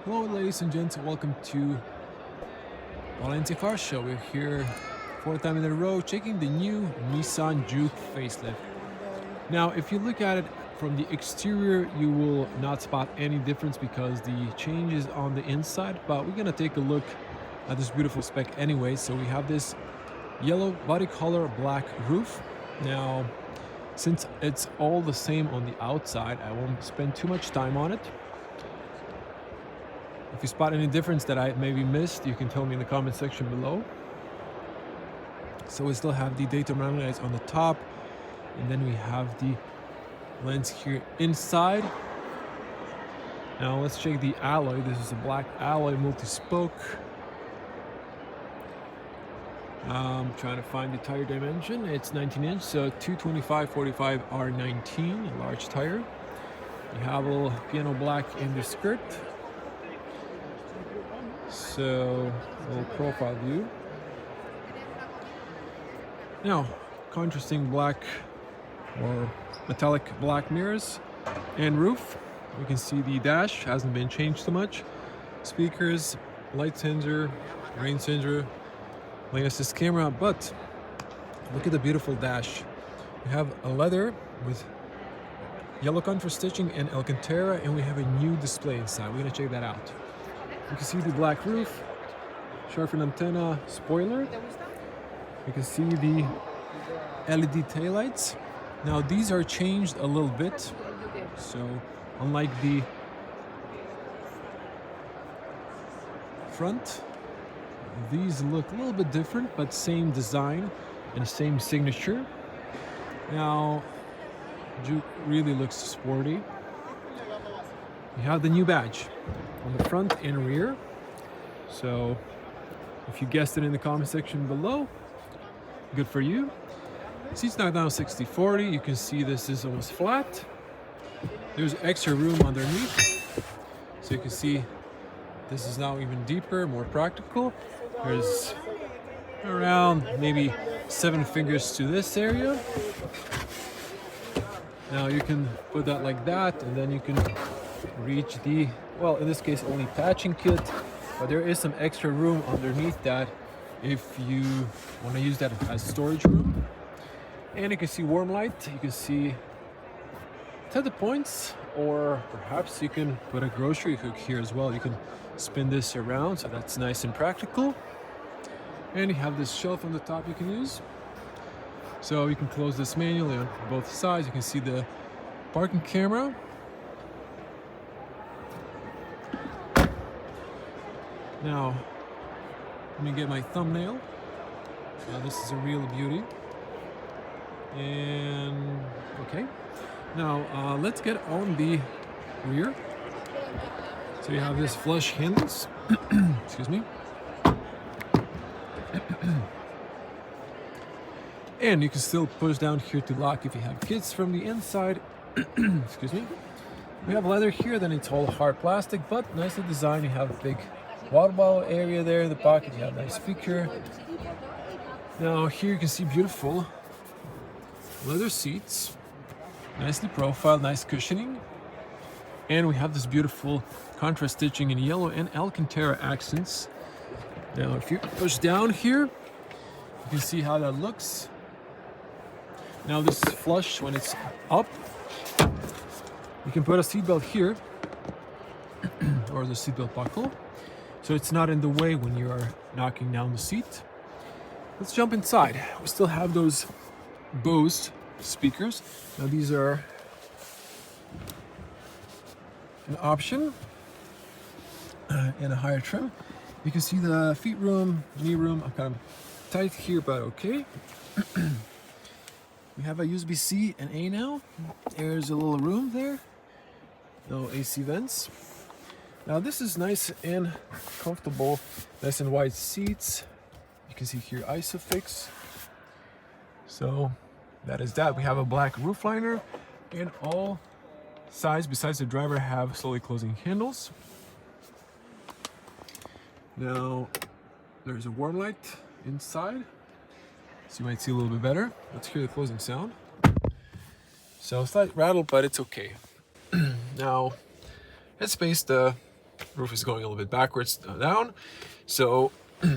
Hello ladies and gents, welcome to Valencia Auto Show. We're here fourth time in a row checking the new Nissan Juke facelift. Now if you look at it from the exterior, you will not spot any difference because the change is on the inside, but we're gonna take a look at this beautiful spec anyway. So we have this yellow body color, black roof. Now since it's all the same on the outside, I won't spend too much time on it. If you spot any difference that I maybe missed, you can tell me in the comment section below. So we still have the daytime running lights on the top, and then we have the lens here inside. Now let's check the alloy. This is a black alloy multi-spoke. I'm trying to find the tire dimension. It's 19 inch, so 225/45 R19, a large tire. You have a little piano black in the skirt. So, a little profile view. Now, contrasting black or metallic black mirrors and roof. You can see the dash hasn't been changed too much. Speakers, light sensor, rain sensor, lane assist camera, but look at the beautiful dash. We have a leather with yellow contrast stitching and Alcantara, and we have a new display inside. We're gonna check that out. You can see the black roof, sharpened antenna, spoiler. You can see the LED taillights. Now these are changed a little bit. So unlike the front, these look a little bit different, but same design and same signature. Now, Juke really looks sporty. We have the new badge on the front and rear. So if you guessed it in the comment section below, good for you. Seats knocked down 60/40. You can see this is almost flat. There's extra room underneath. So you can see this is now even deeper, more practical. There's around maybe 7 fingers to this area. Now you can put that like that, and then you can reach the, well, in this case only patching kit, but there is some extra room underneath that if you want to use that as storage room. And you can see warm light, you can see tether points, or perhaps you can put a grocery hook here as well. You can spin this around, so that's nice and practical. And you have this shelf on the top you can use. So you can close this manually on both sides. You can see the parking camera. Now, let me get my thumbnail. This is a real beauty. And okay. Now let's get on the rear. So you have this flush handles. Excuse me. And you can still push down here to lock if you have kids from the inside. Excuse me. We have leather here, then it's all hard plastic, but nicely designed. You have a big water bottle area there in the pocket. You have a nice speaker. Now here you can see beautiful leather seats, nicely profiled, nice cushioning. And we have this beautiful contrast stitching in yellow and Alcantara accents. Now if you push down here, you can see how that looks. Now this is flush when it's up. You can put a seatbelt here, or the seatbelt buckle, so it's not in the way when you are knocking down the seat. Let's jump inside. We still have those Bose speakers. Now these are an option in a higher trim. You can see the feet room, knee room. I'm kind of tight here, but okay. We have a USB-C and A now. There's a little room there. No AC vents. Now this is nice and comfortable, nice and wide seats. You can see here Isofix. So that is that. We have a black roof liner, and all sides besides the driver have slowly closing handles. Now there's a warm light inside, so you might see a little bit better. Let's hear the closing sound. So slight rattle, but it's okay. Now let's space the Roof is going a little bit backwards down, so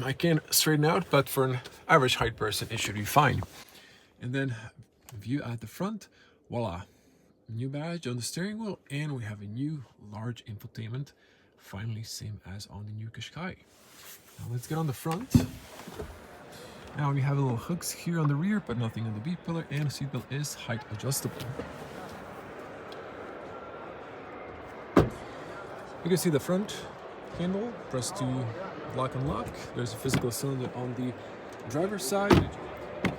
I can't straighten out, but for an average height person, it should be fine. And then view at the front, voila. New badge on the steering wheel, and we have a new large infotainment, finally same as on the new Qashqai. Now let's get on the front. Now we have a little hooks here on the rear, but nothing on the B pillar, and the seatbelt is height adjustable. You can see the front handle, press to lock and lock. There's a physical cylinder on the driver's side.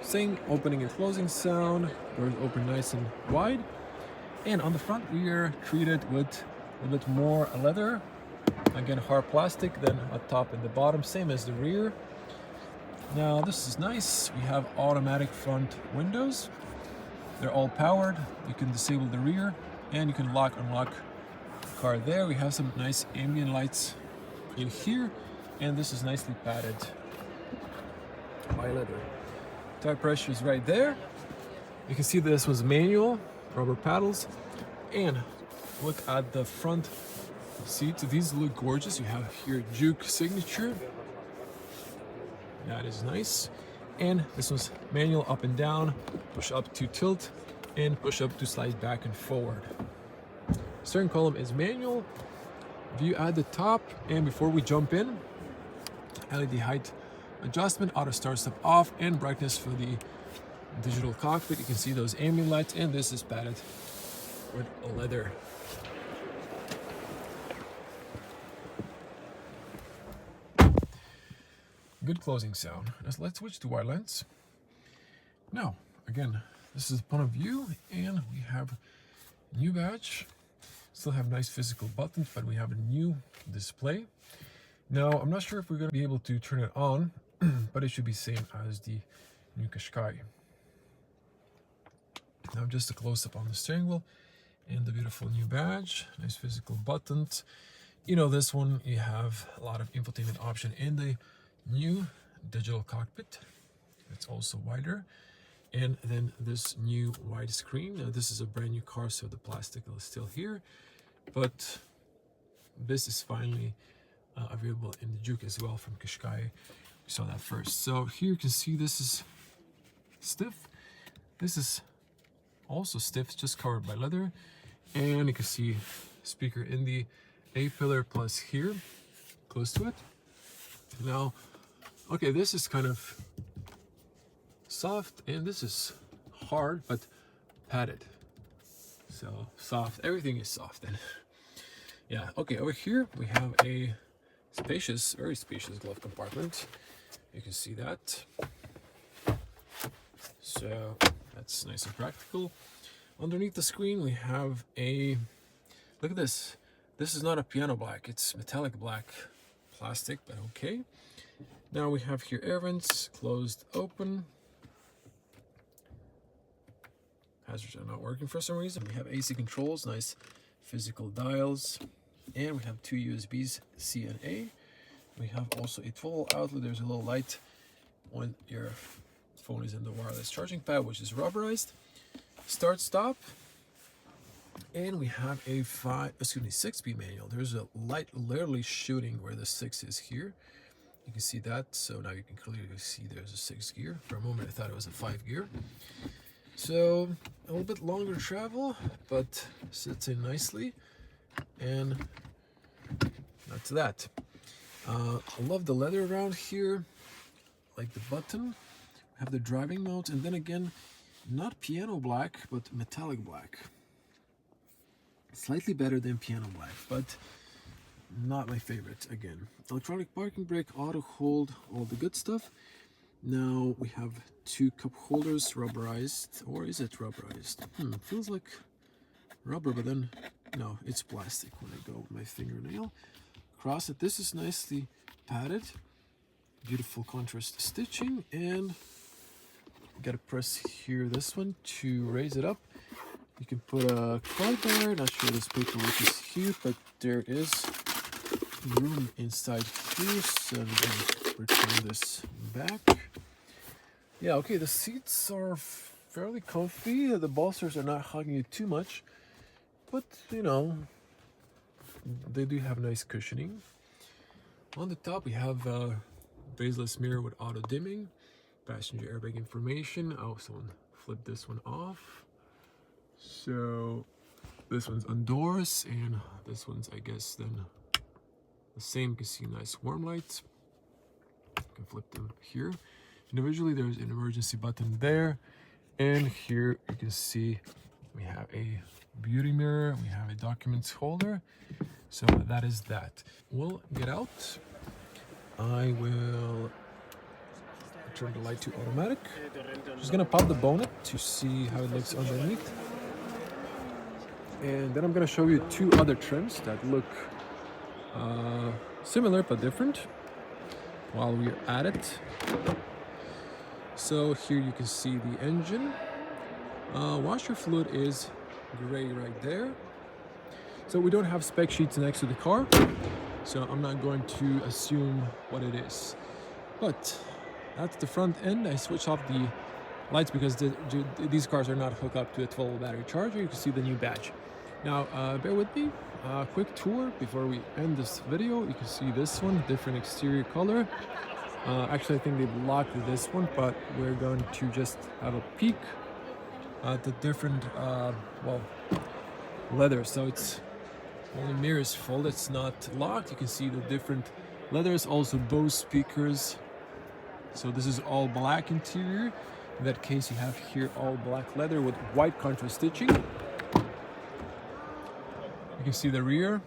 Same opening and closing sound, doors open nice and wide. And on the front, we are treated with a bit more leather. Again, hard plastic, then a top and the bottom, same as the rear. Now, this is nice. We have automatic front windows. They're all powered. You can disable the rear, and you can lock, unlock the car there. We have some nice ambient lights in here, and this is nicely padded by leather. Tire pressure is right there. You can see this was manual. Rubber paddles, and look at the front seats. These look gorgeous. You have here Juke signature. That is nice. And this one's manual up and down, push up to tilt, and push up to slide back and forward. Steering column is manual. View at the top, and before we jump in, LED height adjustment, auto start stop off, and brightness for the digital cockpit. You can see those ambient lights, and this is padded with leather. Good closing sound. Let's switch to wide lens. Now, again, this is point of view, and we have a new badge. Still have nice physical buttons, but we have a new display. Now, I'm not sure if we're going to be able to turn it on, but it should be same as the new Qashqai. Now just a close-up on the steering wheel and the beautiful new badge. Nice physical buttons. You know, this one, you have a lot of infotainment option in the new digital cockpit. It's also wider. And then this new wide screen. Now this is a brand new car, so the plastic is still here. But this is finally available in the Juke as well from Qashqai. We saw that first. So here you can see this is stiff. This is also stiff, just covered by leather, and you can see speaker in the A pillar plus here close to it. Now, okay, this is kind of soft, and this is hard but padded, so soft. Everything is soft. And yeah, okay, over here we have a spacious, very spacious glove compartment. You can see that, so that's nice and practical. Underneath the screen, we have a, look at this. This is not a piano black, it's metallic black plastic, but okay. Now we have here air vents, closed, open. Hazards are not working for some reason. We have AC controls, nice physical dials, and we have two USBs, C and A. We have also a 12-volt outlet. There's a little light when your phone is in the wireless charging pad, which is rubberized. Start stop, and we have a 6-speed manual. There's a light literally shooting where the 6 is here. You can see that, so now you can clearly see there's a 6 gear. For a moment I thought it was a 5 gear. So a little bit longer travel, but sits in nicely, and that's that. I love the leather around here, like the button. We have the driving modes, and then again, not piano black, but metallic black. Slightly better than piano black, but not my favorite. Again, electronic parking brake, auto hold, all the good stuff. Now we have two cup holders, rubberized, or is it rubberized? Feels like rubber, but then no, it's plastic when I go with my fingernail across it. This is nicely padded, beautiful contrast stitching, and you gotta press here this one to raise it up. You can put a card there. Not sure this paperwork is here, but there is room inside here, so I'm gonna return this back. Yeah, okay, the seats are fairly comfy. The bolsters are not hugging you too much, but you know, they do have nice cushioning. On the top we have a faceless mirror with auto dimming, passenger airbag information. Oh, someone flipped this one off. So this one's on doors, and this one's, I guess, then the same. You can see nice warm lights. You can flip them here. Individually, there's an emergency button there, and here you can see we have a beauty mirror, we have a documents holder. So that is that. We'll get out. I will turn the light to automatic. Just gonna pop the bonnet to see how it looks underneath. And then I'm gonna show you two other trims that look similar but different while we're at it. So here you can see the engine. Washer fluid is gray right there. So we don't have spec sheets next to the car, so I'm not going to assume what it is. But that's the front end. I switched off the lights because these cars are not hooked up to a 12-volt battery charger. You can see the new badge. Now, bear with me. Quick tour before we end this video. You can see this one, different exterior color. Actually, I think they locked this one, but we're going to just have a peek at the different, well, leather. So it's only mirrors full, it's not locked. You can see the different leathers, also Bose speakers. So this is all black interior. In that case, you have here all black leather with white contrast stitching. You can see the rear.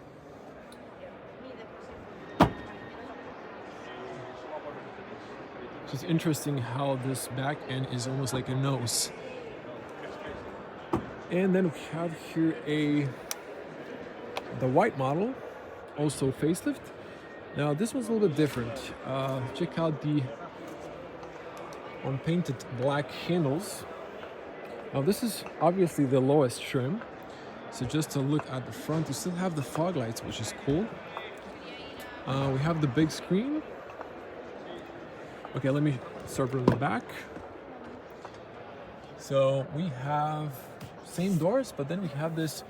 It's interesting how this back end is almost like a nose. And then we have here the white model, also facelift. Now this one's a little bit different. Check out the unpainted black handles. Now this is obviously the lowest trim. So just to look at the front, you still have the fog lights, which is cool. We have the big screen. Okay, let me start from the back. So we have same doors, but then we have this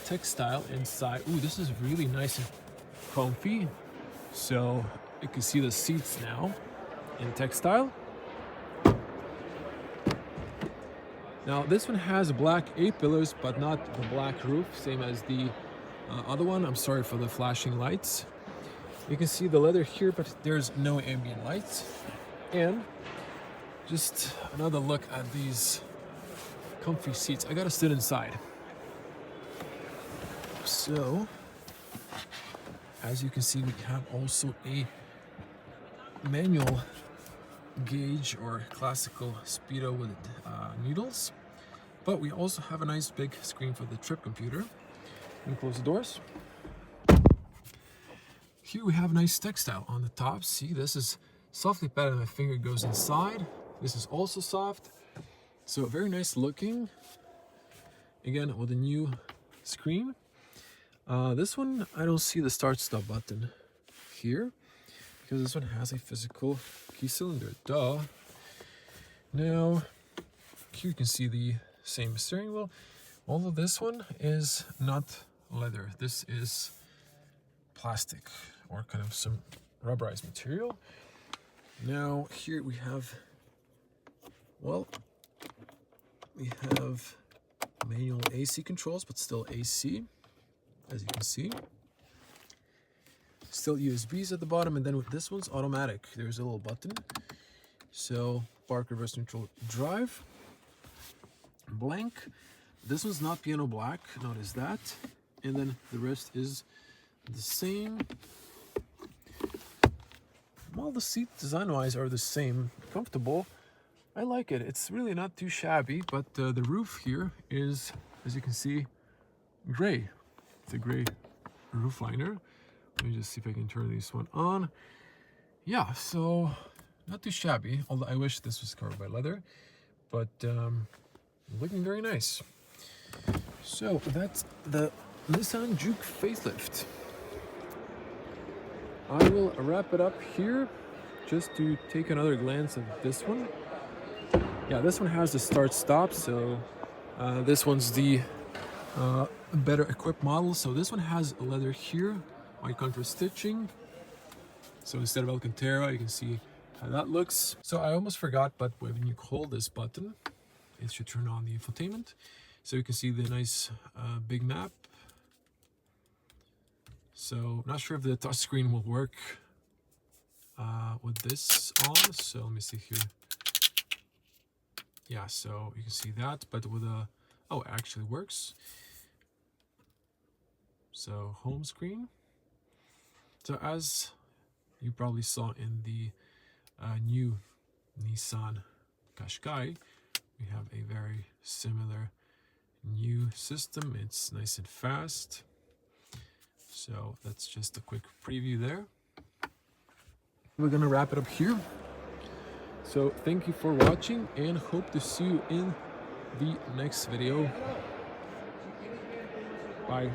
textile inside. Ooh, this is really nice and comfy. So you can see the seats now in textile. Now this one has black A-pillars, but not the black roof, same as the other one. I'm sorry for the flashing lights. You can see the leather here, but there's no ambient lights. And just another look at these comfy seats. I gotta sit inside. So, as you can see, we have also a manual gauge or classical speedo with needles. But we also have a nice big screen for the trip computer. And close the doors. Here we have nice textile on the top. See, this is softly padded. My finger goes inside. This is also soft. So very nice looking. Again, with a new screen. This one, I don't see the start-stop button here because this one has a physical key cylinder. Duh. Now, here you can see the same steering wheel. Although this one is not leather. This is plastic or kind of some rubberized material. Now here we have, well, we have manual AC controls, but still AC, as you can see. Still USBs at the bottom, and then with this one's automatic. There's a little button. So park, reverse, neutral, drive. Blank. This one's not piano black, notice that. And then the rest is the same. Well, the seat design-wise are the same. Comfortable. I like it. It's really not too shabby, but the roof here is, as you can see, gray. It's a gray roof liner. Let me just see if I can turn this one on. Yeah, so not too shabby, although I wish this was covered by leather, but looking very nice. So that's the Nissan Juke facelift. I will wrap it up here just to take another glance at this one. Yeah, this one has the start-stop, so this one's the a better equipped model. So this one has leather here, white contrast stitching. So instead of Alcantara, you can see how that looks. So I almost forgot, but when you hold this button, it should turn on the infotainment. So you can see the nice big map. So not sure if the touch screen will work with this on. So let me see here. Yeah, so you can see that, but with a, oh, it actually works. So home screen. So as you probably saw in the new Nissan Qashqai, we have a very similar new system. It's nice and fast. So that's just a quick preview there. We're gonna wrap it up here. So thank you for watching and hope to see you in the next video. Bye.